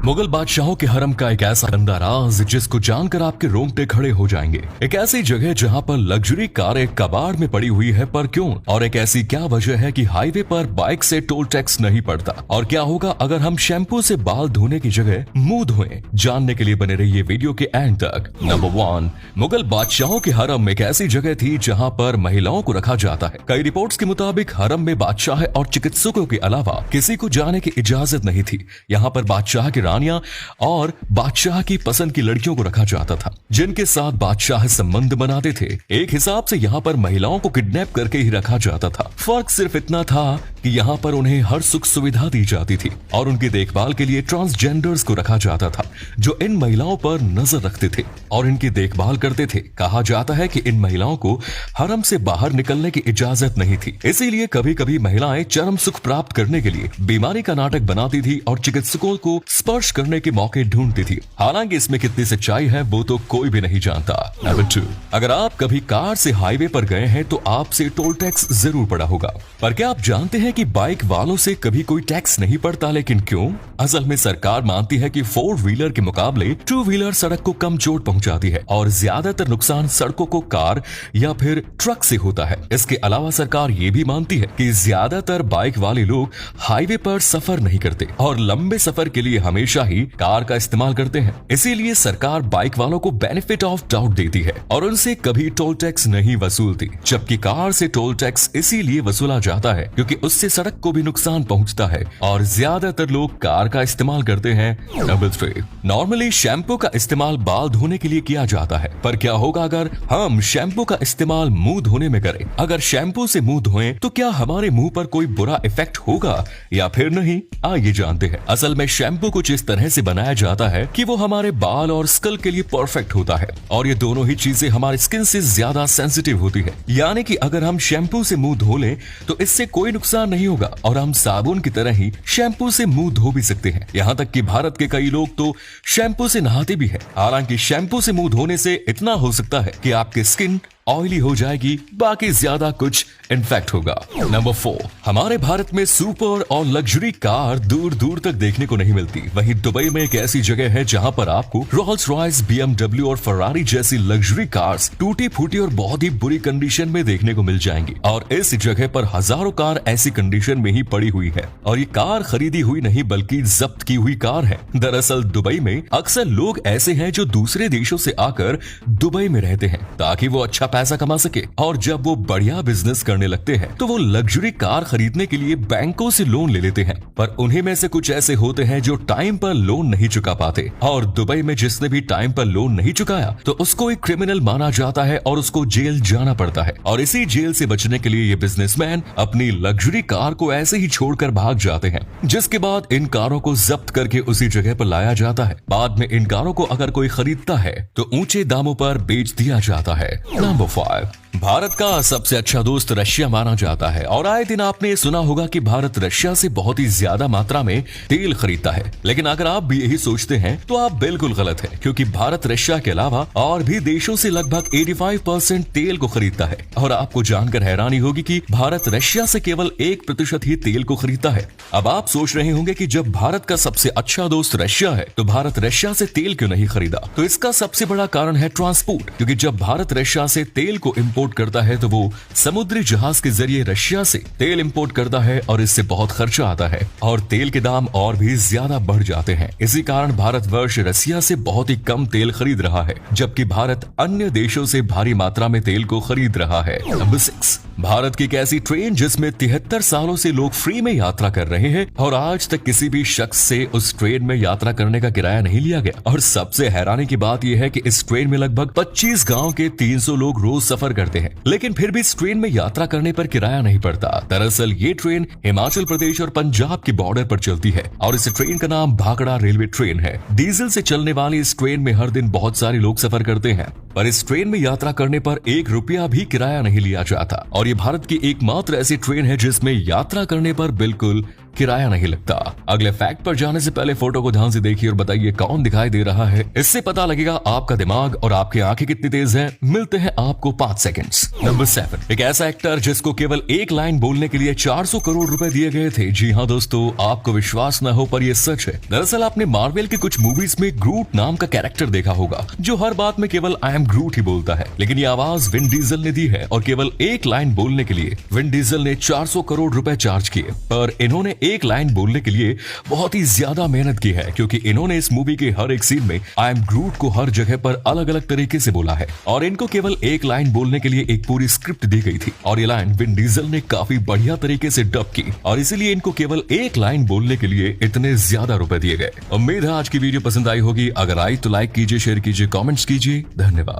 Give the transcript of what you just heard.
मुगल बादशाहों के हरम का एक ऐसा गंदा राज जिसको जानकर आपके रोंगटे खड़े हो जाएंगे। एक ऐसी जगह जहां पर लग्जरी कारें कबाड़ में पड़ी हुई है, पर क्यों? और एक ऐसी क्या वजह है कि हाईवे पर बाइक से टोल टैक्स नहीं पड़ता? और क्या होगा अगर हम शैम्पू से बाल धोने की जगह मुंह धोएं? जानने के लिए बने रहिए वीडियो के एंड तक। नंबर 1, मुगल बादशाहों के हरम एक ऐसी जगह थी जहां पर महिलाओं को रखा जाता है। कई रिपोर्ट्स के मुताबिक हरम में बादशाह और चिकित्सकों के अलावा किसी को जाने की इजाजत नहीं थी। यहाँ पर बादशाह की रानियां और बादशाह की पसंद की लड़कियों को रखा जाता था, जिनके साथ बादशाह संबंध बनाते थे। एक हिसाब से यहाँ पर महिलाओं को किडनैप करके ही रखा जाता था। फर्क सिर्फ इतना था कि यहाँ पर उन्हें हर सुख सुविधा दी जाती थी और उनकी देखभाल के लिए ट्रांसजेंडर्स को रखा जाता था, जो इन महिलाओं पर नजर रखते थे और इनकी देखभाल करते थे। कहा जाता है कि इन महिलाओं को हरम से बाहर निकलने की इजाजत नहीं थी, इसीलिए कभी कभी महिलाएं चरम सुख प्राप्त करने के लिए बीमारी का नाटक बनाती थी और चिकित्सकों को स्पर्श करने के मौके ढूंढती थी। हालांकि इसमें कितनी सच्चाई है वो तो कोई भी नहीं जानता। नंबर 2, अगर आप कभी कार से हाईवे पर गए हैं तो आपसे टोल टैक्स जरूर पड़ा होगा, पर क्या आप जानते हैं कि बाइक वालों से कभी कोई टैक्स नहीं पड़ता? लेकिन क्यों? असल में सरकार मानती है कि 4 व्हीलर के मुकाबले 2 व्हीलर सड़क को कम चोट पहुंचाती है और ज्यादातर नुकसान सड़कों को कार या फिर ट्रक से होता है। इसके अलावा सरकार ये भी मानती है कि ज्यादातर बाइक वाले लोग हाईवे पर सफर नहीं करते और लंबे सफर के लिए हमेशा ही कार का इस्तेमाल करते हैं। इसीलिए सरकार बाइक वालों को बेनिफिट ऑफ डाउट देती है और उनसे कभी टोल टैक्स नहीं वसूलती, जबकि कार से टोल टैक्स इसीलिए वसूला जाता है क्योंकि उससे सड़क को भी नुकसान पहुंचता है और ज्यादातर लोग कार का इस्तेमाल करते हैं। नंबर 3, नॉर्मली शैम्पू का इस्तेमाल बाल धोने के लिए किया जाता है, पर क्या होगा अगर हम शैम्पू का इस्तेमाल मुंह धोने में करें? अगर शैम्पू से मुंह धोएं तो क्या हमारे मुंह पर कोई बुरा इफेक्ट होगा या फिर नहीं? आइए जानते हैं। असल में शैम्पू कुछ इस तरह से बनाया जाता है कि वो हमारे बाल और स्कल के लिए परफेक्ट होता है और ये दोनों ही चीजें हमारे स्किन से ज्यादा सेंसिटिव होती है। यानी कि अगर हम शैम्पू से मुंह धो लें तो इससे कोई नुकसान नहीं होगा और हम साबुन की तरह ही शैम्पू से मुंह धो भी सकते हैं। यहाँ तक कि भारत के कई लोग तो शैम्पू से नहाते भी हैं। हालांकि शैम्पू से मुंह धोने से इतना हो सकता है कि आपकी स्किन ऑयली हो जाएगी, बाकी ज्यादा कुछ इन्फेक्ट होगा। नंबर 4, हमारे भारत में सुपर और लग्जरी कार दूर दूर तक देखने को नहीं मिलती। वहीं दुबई में एक ऐसी जगह है जहां पर आपको रोल्स रॉयस, BMW और फरारी जैसी लग्जरी कार्स टूटी फूटी और बहुत ही बुरी कंडीशन में देखने को मिल जाएंगी और इस जगह पर हजारों कार ऐसी कंडीशन में ही पड़ी हुई है और ये कार खरीदी हुई नहीं बल्कि जब्त की हुई कार है। दरअसल दुबई में अक्सर लोग ऐसे हैं जो दूसरे देशों से आकर दुबई में रहते हैं ताकि वो अच्छा पैसा कमा सके और जब वो बढ़िया बिजनेस करने लगते हैं तो वो लग्जरी कार खरीदने के लिए बैंकों से लोन ले लेते हैं, पर उन्हीं में से कुछ ऐसे होते हैं जो टाइम पर लोन नहीं चुका पाते और दुबई में जिसने भी टाइम पर लोन नहीं चुकाया तो उसको एक क्रिमिनल माना जाता है और उसको जेल जाना पड़ता है और इसी जेल से बचने के लिए ये बिजनेसमैन अपनी लग्जरी कार को ऐसे ही छोड़कर भाग जाते हैं, जिसके बाद इन कारों को जब्त करके उसी जगह पर लाया जाता है। बाद में इन कारों को अगर कोई खरीदता है तो ऊंचे दामों पर बेच दिया जाता है। नंबर 5, भारत का सबसे अच्छा दोस्त रशिया माना जाता है और आए दिन आपने सुना होगा कि भारत रशिया से बहुत ही ज्यादा मात्रा में तेल खरीदता है। लेकिन अगर आप भी यही सोचते हैं तो आप बिल्कुल गलत हैं, क्योंकि भारत रशिया के अलावा और भी देशों से लगभग 85% तेल को खरीदता है और आपको जानकर हैरानी होगी कि भारत रशिया से केवल 1% ही तेल को खरीदता है। अब आप सोच रहे होंगे कि जब भारत का सबसे अच्छा दोस्त रशिया है तो भारत रशिया से तेल क्यों नहीं खरीदा? तो इसका सबसे बड़ा कारण है ट्रांसपोर्ट, क्योंकि जब भारत रशिया से तेल को इम्पोर्ट करता है तो वो समुद्री जहाज के जरिए रशिया से तेल इंपोर्ट करता है और इससे बहुत खर्चा आता है और तेल के दाम और भी ज्यादा बढ़ जाते हैं। इसी कारण भारतवर्ष रशिया से बहुत ही कम तेल खरीद रहा है, जबकि भारत अन्य देशों से भारी मात्रा में तेल को खरीद रहा है। नंबर 6, भारत की एक ऐसी ट्रेन जिसमें 73 सालों से लोग फ्री में यात्रा कर रहे हैं और आज तक किसी भी शख्स से उस ट्रेन में यात्रा करने का किराया नहीं लिया गया। और सबसे हैरानी की बात यह है कि इस ट्रेन में लगभग 25 गांव के 300 लोग रोज सफर करते हैं, लेकिन फिर भी इस ट्रेन में यात्रा करने पर किराया नहीं पड़ता। दरअसल ये ट्रेन हिमाचल प्रदेश और पंजाब के बॉर्डर पर चलती है और इस ट्रेन का नाम भाखड़ा रेलवे ट्रेन है। डीजल से चलने वाली इस ट्रेन में हर दिन बहुत सारे लोग सफर करते हैं, पर इस ट्रेन में यात्रा करने पर 1 रुपया भी किराया नहीं लिया जाता और ये भारत की एकमात्र ऐसी ट्रेन है जिसमें यात्रा करने पर बिल्कुल किराया नहीं लगता। अगले फैक्ट पर जाने से पहले फोटो को ध्यान से देखिए और बताइए कौन दिखाई दे रहा है। इससे पता लगेगा आपका दिमाग और आपकी आंखें कितनी तेज है। मिलते हैं आपको 5 सेकंड्स। नंबर 7, एक ऐसा एक्टर जिसको केवल एक लाइन बोलने के लिए 400 करोड़ रुपए दिए गए थे। जी हाँ दोस्तों, आपको विश्वास न हो पर यह सच है। दरअसल आपने मार्वल के कुछ मूवीज में ग्रूट नाम का कैरेक्टर देखा होगा जो हर बात में केवल आई एम ग्रूट ही बोलता है, लेकिन ये आवाज विन डीजल ने दी है और केवल एक लाइन बोलने के लिए विन डीजल ने 400 करोड़ रुपए चार्ज किए। पर इन्होंने एक लाइन बोलने के लिए बहुत ही ज्यादा मेहनत की है, क्योंकि इन्होंने इस मूवी के हर एक सीन में आई एम ग्रूट को हर जगह पर अलग अलग तरीके से बोला है और इनको केवल एक लाइन बोलने के लिए एक पूरी स्क्रिप्ट दी गई थी और ये लाइन विन डीजल ने काफी बढ़िया तरीके से डब की और इसीलिए इनको केवल एक लाइन बोलने के लिए इतने ज्यादा रुपए दिए गए। उम्मीद है आज की वीडियो पसंद आई होगी। अगर आई तो लाइक कीजिए, शेयर कीजिए, कमेंट्स कीजिए। धन्यवाद।